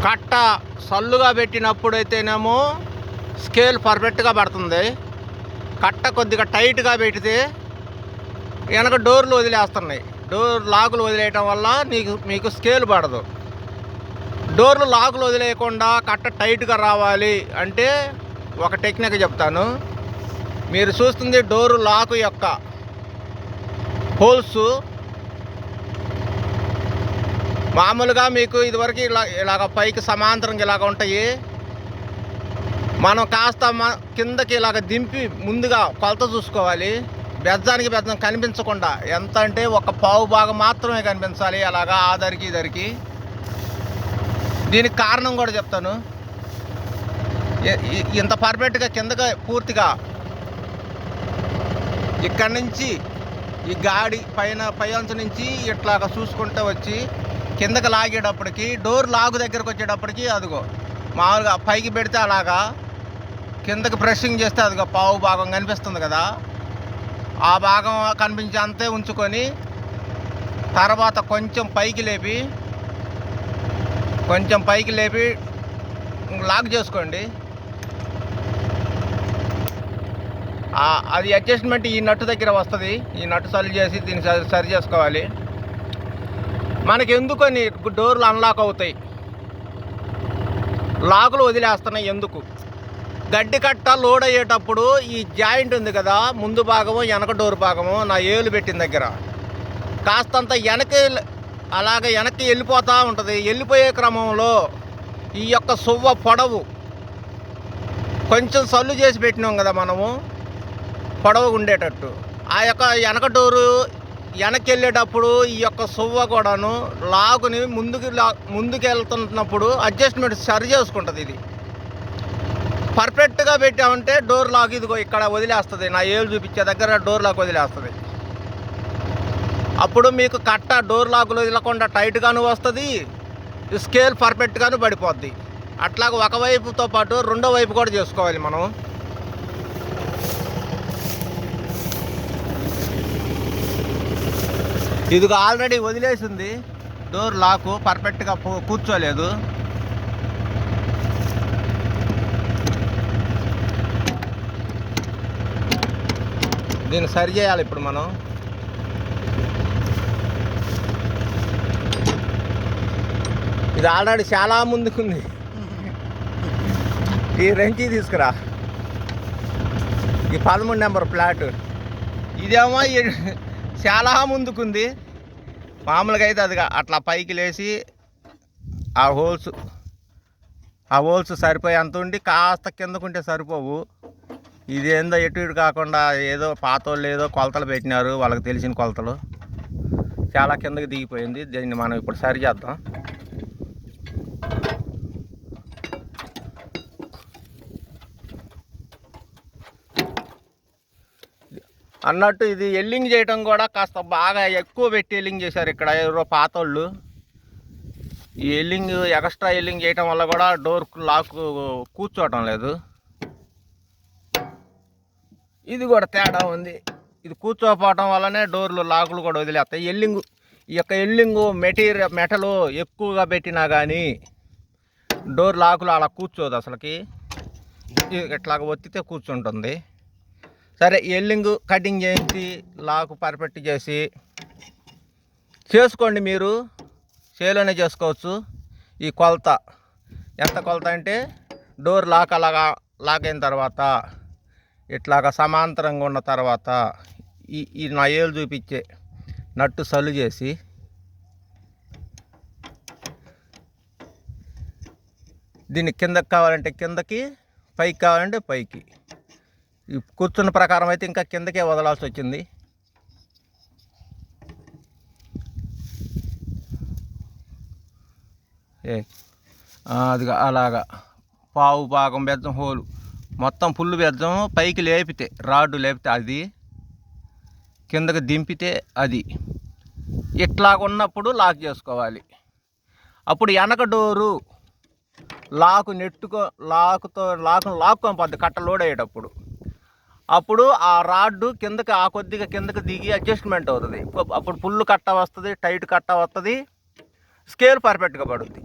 కట్ట సల్లుగా పెట్టినప్పుడైతేనేమో స్కేల్ పర్ఫెక్ట్గా పడుతుంది. కట్ట కొద్దిగా టైట్గా పెడితే వెనక డోర్లు వదిలేస్తున్నాయి. డోర్ లాకులు వదిలేయటం వల్ల మీకు స్కేల్ పడదు. డోర్లు లాకులు వదిలేయకుండా కట్ట టైట్గా రావాలి అంటే ఒక టెక్నిక్ చెప్తాను. మీరు చూస్తుంది డోరు లాకు యొక్క హోల్స్. మామూలుగా మీకు ఇదివరకు ఇలాగ పైకి సమాంతరంగా ఇలాగ ఉంటాయి. మనం కాస్త కిందకి ఇలాగ దింపి ముందుగా కొలత చూసుకోవాలి. బెజ్జానికి బెజ్జం కనిపించకుండా, ఎంత అంటే ఒక పావు భాగం మాత్రమే కనిపించాలి. అలాగా ఆదరికి ఇదరికి. దీనికి కారణం కూడా చెప్తాను. ఇంత పర్ఫెక్ట్గా కిందగా పూర్తిగా ఇక్కడి నుంచి ఈ గాడి పై అంచు నుంచి ఇట్లాగా చూసుకుంటూ వచ్చి కిందకి లాగేటప్పటికి డోర్ లాగు దగ్గరకు వచ్చేటప్పటికి అదిగో మామూలుగా పైకి పెడితే అలాగా కిందకి ప్రెషింగ్ చేస్తే అదిగో పావు భాగం కనిపిస్తుంది కదా. ఆ భాగం కనిపించే అంతే ఉంచుకొని తర్వాత కొంచెం పైకి లేపి లాక్ చేసుకోండి. అది అడ్జస్ట్మెంట్ ఈ నట్టు దగ్గర వస్తుంది. ఈ నట్టు సరి చేసి దీన్ని సరి చేసుకోవాలి. మనకి ఎందుకని డోర్లు అన్లాక్ అవుతాయి, లాకులు వదిలేస్తున్నాయి ఎందుకు? గడ్డి కట్ట లోడ్ అయ్యేటప్పుడు ఈ జాయింట్ ఉంది కదా, ముందు భాగము వెనక డోర్ భాగము నా ఏలు పెట్టిన దగ్గర కాస్తంత వెనక్కి వెళ్ళిపోతూ ఉంటుంది. వెళ్ళిపోయే క్రమంలో ఈ యొక్క సువ్వ పొడవు కొంచెం సల్లు చేసి పెట్టినాం కదా మనము, పొడవు ఉండేటట్టు. ఆ యొక్క వెనక డోరు వెనక్కి వెళ్ళేటప్పుడు ఈ యొక్క సువ్వ కూడాను లాగుని ముందుకు వెళ్తున్నప్పుడు అడ్జస్ట్మెంట్ సరి చేసుకుంటుంది. ఇది పర్ఫెక్ట్గా పెట్టామంటే డోర్ లాక్ ఇదిగో ఇక్కడ వదిలేస్తుంది. నా ఏళ్ళు చూపించే దగ్గర డోర్ లాక్ వదిలేస్తుంది. అప్పుడు మీకు కట్ట డోర్ లాకులు వదలకుండా టైట్గాను వస్తుంది, స్కేల్ పర్ఫెక్ట్గాను పడిపోద్ది. అట్లాగ ఒకవైపుతో పాటు రెండో వైపు కూడా చేసుకోవాలి మనం. ఇదిగో ఆల్రెడీ వదిలేసింది డోర్ లాకు, పర్ఫెక్ట్గా కూర్చోలేదు. దీన్ని సరి చేయాలి ఇప్పుడు మనం. ఇది ఆల్రెడీ చాలా ముందుకుంది. ఈ రెంచి తీసుకురా, ఈ 13 నెంబర్ ఫ్లాట్. ఇదేమో చాలా ముందుకుంది. మామూలుగా అయితే అది అట్లా పైకి లేచి ఆ హోల్స్ సరిపోయి అంత ఉండి కాస్త కిందకుంటే సరిపోవు. ఇదేందో ఎటు ఇటు కాకుండా ఏదో పాతోళ్ళు ఏదో కొలతలు పెట్టినారు, వాళ్ళకి తెలిసిన కొలతలు. చాలా కిందకి దిగిపోయింది. దీన్ని మనం ఇప్పుడు సరి చేద్దాం. అన్నట్టు ఇది ఎల్లింగ్ చేయడం కూడా కాస్త బాగా ఎక్కువ పెట్టి ఎల్లింగ్ చేశారు ఇక్కడ ఎవరో పాతోళ్ళు. ఈ ఎక్స్ట్రా ఎల్లింగ్ చేయటం వల్ల కూడా డోర్ లాక్ కూర్చోవటం లేదు. ఇది కూడా తేడా ఉంది. ఇది కూర్చోపోవటం వల్లనే డోర్లు లాకులు కూడా వదిలేస్తాయి. ఈ యొక్క ఎల్లింగు మెటలు ఎక్కువగా పెట్టినా కానీ డోర్ లాకులు అలా కూర్చోదు అసలుకి. ఇట్లాగ ఒత్తితే కూర్చుంటుంది. సరే, ఎల్లింగ్ కటింగ్ చేయించి లాకు పర్ఫెక్ట్ చేసి చేసుకోండి. మీరు చేలోనే చేసుకోవచ్చు. ఈ కొలత ఎంత కొలత అంటే డోర్ లాక్ అలాగా లాక్ అయిన తర్వాత ఇట్లాగా సమాంతరంగా ఉన్న తర్వాత ఈ నా ఏలు చూపించే నట్టు సల్లు చేసి దీన్ని కిందకి కావాలంటే కిందకి, పైకి కావాలంటే పైకి. ఈ కూర్చున్న ప్రకారం అయితే ఇంకా కిందకే వదలాల్సి వచ్చింది. అది అలాగా పావు భాగం బెజ్జం హోలు మొత్తం ఫుల్ బెజ్జం పైకి లేపితే, రాడ్డు లేపితే అది, కిందకి దింపితే అది. ఇట్లాగున్నప్పుడు లాక్ చేసుకోవాలి. అప్పుడు వెనక డోరు లాక్కొని పోద్ది కట్ట లోడ్ అయ్యేటప్పుడు. అప్పుడు ఆ రాడ్డు కిందకి కొద్దిగా కిందకి దిగి అడ్జస్ట్మెంట్ అవుతుంది. అప్పుడు ఫుల్ కట్ట వస్తుంది, టైట్ కట్ట వస్తుంది, స్కేల్ పర్ఫెక్ట్గా పడుతుంది.